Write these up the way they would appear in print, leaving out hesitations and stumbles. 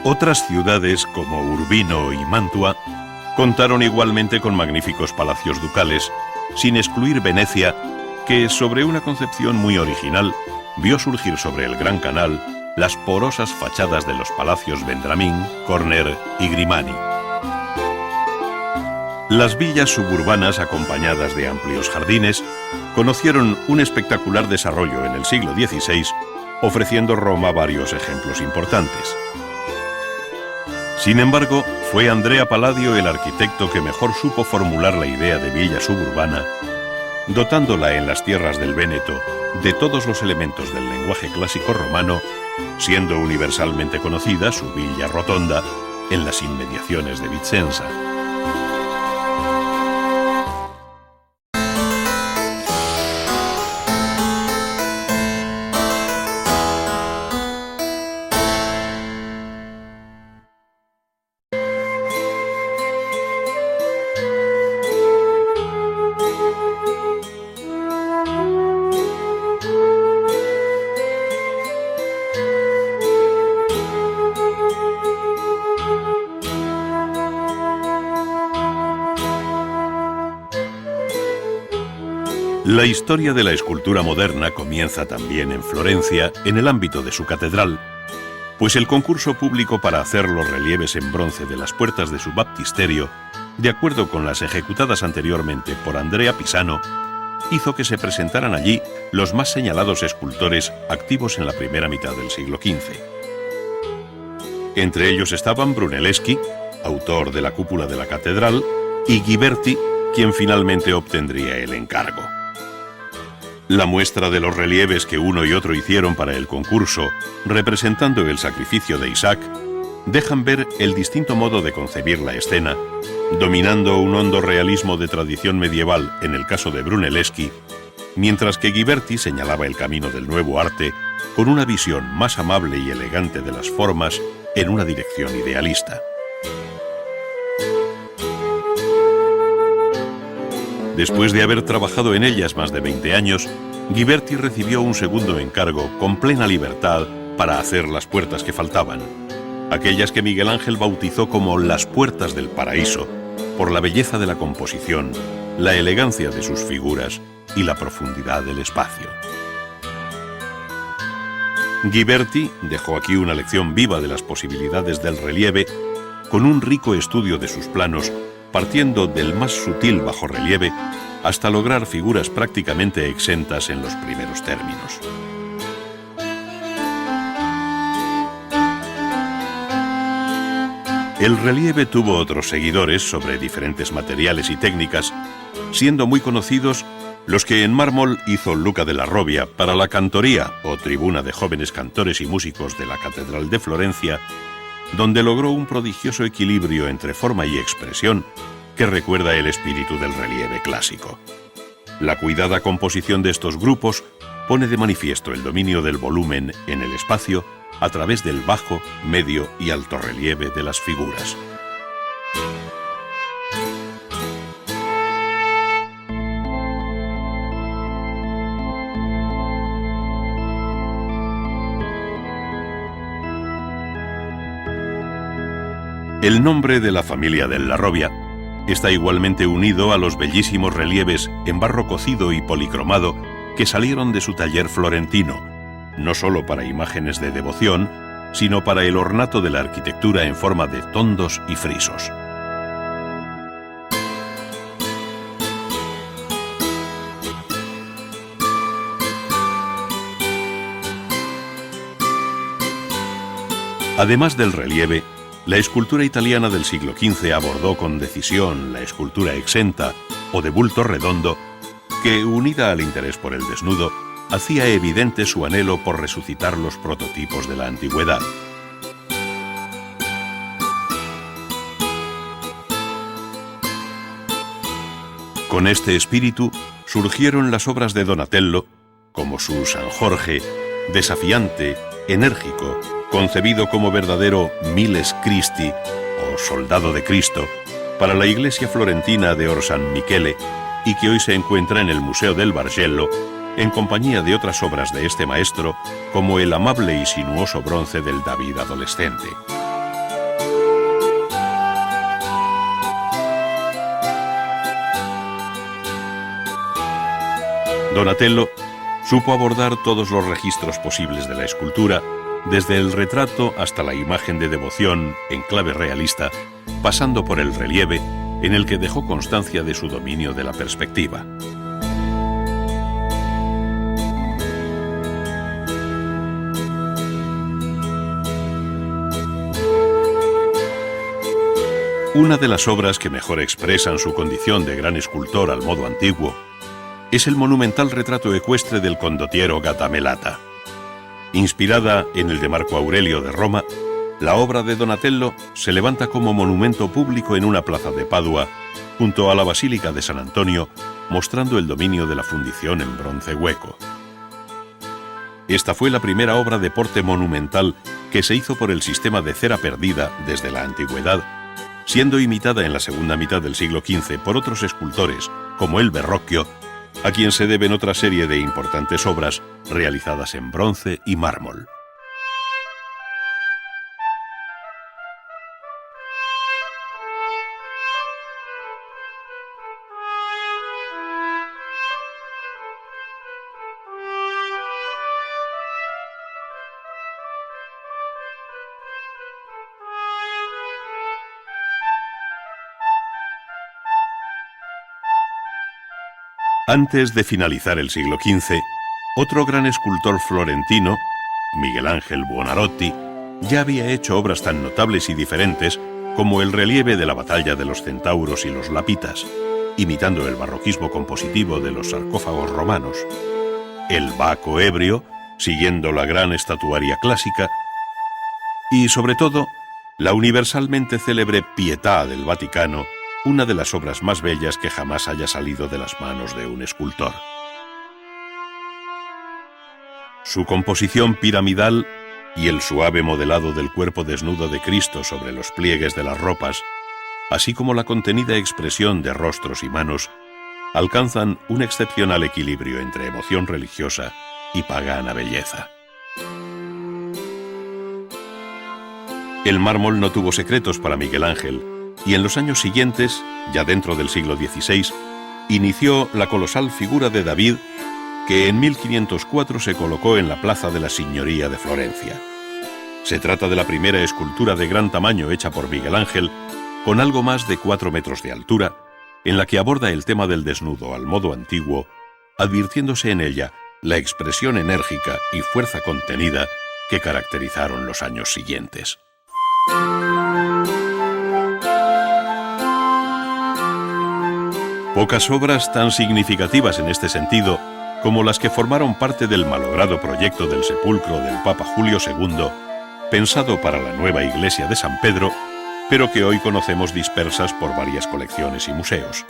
Otras ciudades, como Urbino y Mantua, contaron igualmente con magníficos palacios ducales, sin excluir Venecia, que, sobre una concepción muy original, vio surgir sobre el Gran Canal las porosas fachadas de los palacios Vendramín, Corner y Grimani. Las villas suburbanas, acompañadas de amplios jardines, conocieron un espectacular desarrollo en el siglo XVI, ofreciendo Roma varios ejemplos importantes. Sin embargo, fue Andrea Palladio el arquitecto que mejor supo formular la idea de villa suburbana, dotándola en las tierras del Véneto de todos los elementos del lenguaje clásico romano, siendo universalmente conocida su villa rotonda en las inmediaciones de Vicenza. La historia de la escultura moderna comienza también en Florencia, en el ámbito de su catedral, pues el concurso público para hacer los relieves en bronce de las puertas de su baptisterio, de acuerdo con las ejecutadas anteriormente por Andrea Pisano, hizo que se presentaran allí los más señalados escultores activos en la primera mitad del siglo XV. Entre ellos estaban Brunelleschi, autor de la cúpula de la catedral, y Ghiberti, quien finalmente obtendría el encargo. La muestra de los relieves que uno y otro hicieron para el concurso, representando el sacrificio de Isaac, dejan ver el distinto modo de concebir la escena, dominando un hondo realismo de tradición medieval en el caso de Brunelleschi, mientras que Ghiberti señalaba el camino del nuevo arte con una visión más amable y elegante de las formas en una dirección idealista. Después de haber trabajado en ellas más de 20 años, Ghiberti recibió un segundo encargo con plena libertad para hacer las puertas que faltaban, aquellas que Miguel Ángel bautizó como las puertas del paraíso, por la belleza de la composición, la elegancia de sus figuras y la profundidad del espacio. Ghiberti dejó aquí una lección viva de las posibilidades del relieve, con un rico estudio de sus planos, partiendo del más sutil bajorrelieve hasta lograr figuras prácticamente exentas en los primeros términos. El relieve tuvo otros seguidores sobre diferentes materiales y técnicas, siendo muy conocidos los que en mármol hizo Luca della Robbia para la cantoría o tribuna de jóvenes cantores y músicos de la Catedral de Florencia, donde logró un prodigioso equilibrio entre forma y expresión que recuerda el espíritu del relieve clásico. La cuidada composición de estos grupos pone de manifiesto el dominio del volumen en el espacio a través del bajo, medio y alto relieve de las figuras. El nombre de la familia della Robbia está igualmente unido a los bellísimos relieves en barro cocido y policromado que salieron de su taller florentino, no solo para imágenes de devoción, sino para el ornato de la arquitectura en forma de tondos y frisos. Además del relieve, la escultura italiana del siglo XV abordó con decisión la escultura exenta o de bulto redondo, que, unida al interés por el desnudo, hacía evidente su anhelo por resucitar los prototipos de la antigüedad. Con este espíritu surgieron las obras de Donatello, como su San Jorge, desafiante, enérgico, concebido como verdadero Miles Christi, o Soldado de Cristo, para la iglesia florentina de Orsan Michele, y que hoy se encuentra en el Museo del Bargello, en compañía de otras obras de este maestro, como el amable y sinuoso bronce del David adolescente. Donatello supo abordar todos los registros posibles de la escultura, desde el retrato hasta la imagen de devoción en clave realista, pasando por el relieve, en el que dejó constancia de su dominio de la perspectiva. Una de las obras que mejor expresan su condición de gran escultor al modo antiguo es el monumental retrato ecuestre del condottiero Gattamelata. Inspirada en el de Marco Aurelio de Roma, la obra de Donatello se levanta como monumento público en una plaza de Padua, junto a la Basílica de San Antonio, mostrando el dominio de la fundición en bronce hueco. Esta fue la primera obra de porte monumental que se hizo por el sistema de cera perdida desde la antigüedad, siendo imitada en la segunda mitad del siglo XV por otros escultores, como el Verrocchio, a quien se deben otra serie de importantes obras realizadas en bronce y mármol. Antes de finalizar el siglo XV, otro gran escultor florentino, Miguel Ángel Buonarroti, ya había hecho obras tan notables y diferentes como el relieve de la batalla de los centauros y los lapitas, imitando el barroquismo compositivo de los sarcófagos romanos, el Baco ebrio, siguiendo la gran estatuaria clásica, y sobre todo, la universalmente célebre Pietà del Vaticano, una de las obras más bellas que jamás haya salido de las manos de un escultor. Su composición piramidal y el suave modelado del cuerpo desnudo de Cristo sobre los pliegues de las ropas, así como la contenida expresión de rostros y manos, alcanzan un excepcional equilibrio entre emoción religiosa y pagana belleza. El mármol no tuvo secretos para Miguel Ángel, y en los años siguientes, ya dentro del siglo XVI, inició la colosal figura de David, que en 1504 se colocó en la Plaza de la Signoria de Florencia. Se trata de la primera escultura de gran tamaño hecha por Miguel Ángel, con algo más de 4 metros de altura, en la que aborda el tema del desnudo al modo antiguo, advirtiéndose en ella la expresión enérgica y fuerza contenida que caracterizaron los años siguientes. Pocas obras tan significativas en este sentido como las que formaron parte del malogrado proyecto del sepulcro del Papa Julio II, pensado para la nueva iglesia de San Pedro, pero que hoy conocemos dispersas por varias colecciones y museos.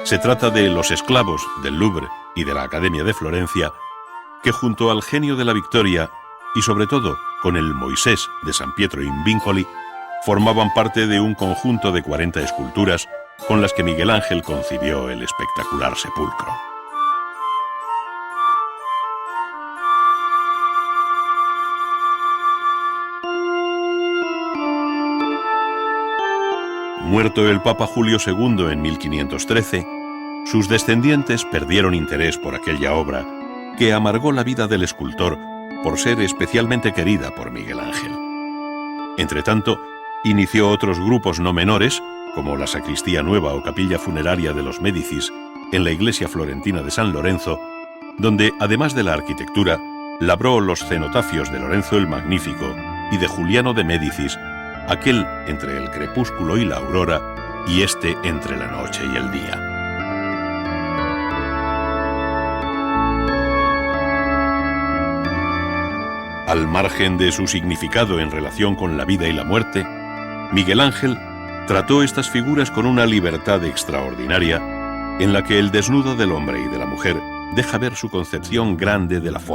Se trata de Los esclavos del Louvre y de la Academia de Florencia, que junto al Genio de la Victoria y sobre todo con el Moisés de San Pietro in Vincoli, formaban parte de un conjunto de 40 esculturas con las que Miguel Ángel concibió el espectacular sepulcro. Muerto el Papa Julio II en 1513, sus descendientes perdieron interés por aquella obra, que amargó la vida del escultor por ser especialmente querida por Miguel Ángel. Entretanto, inició otros grupos no menores, como la Sacristía Nueva o Capilla Funeraria de los Médicis, en la iglesia florentina de San Lorenzo, donde, además de la arquitectura, labró los cenotafios de Lorenzo el Magnífico y de Juliano de Médicis, aquel entre el crepúsculo y la aurora, y este entre la noche y el día. Al margen de su significado en relación con la vida y la muerte, Miguel Ángel trató estas figuras con una libertad extraordinaria, en la que el desnudo del hombre y de la mujer deja ver su concepción grande de la forma.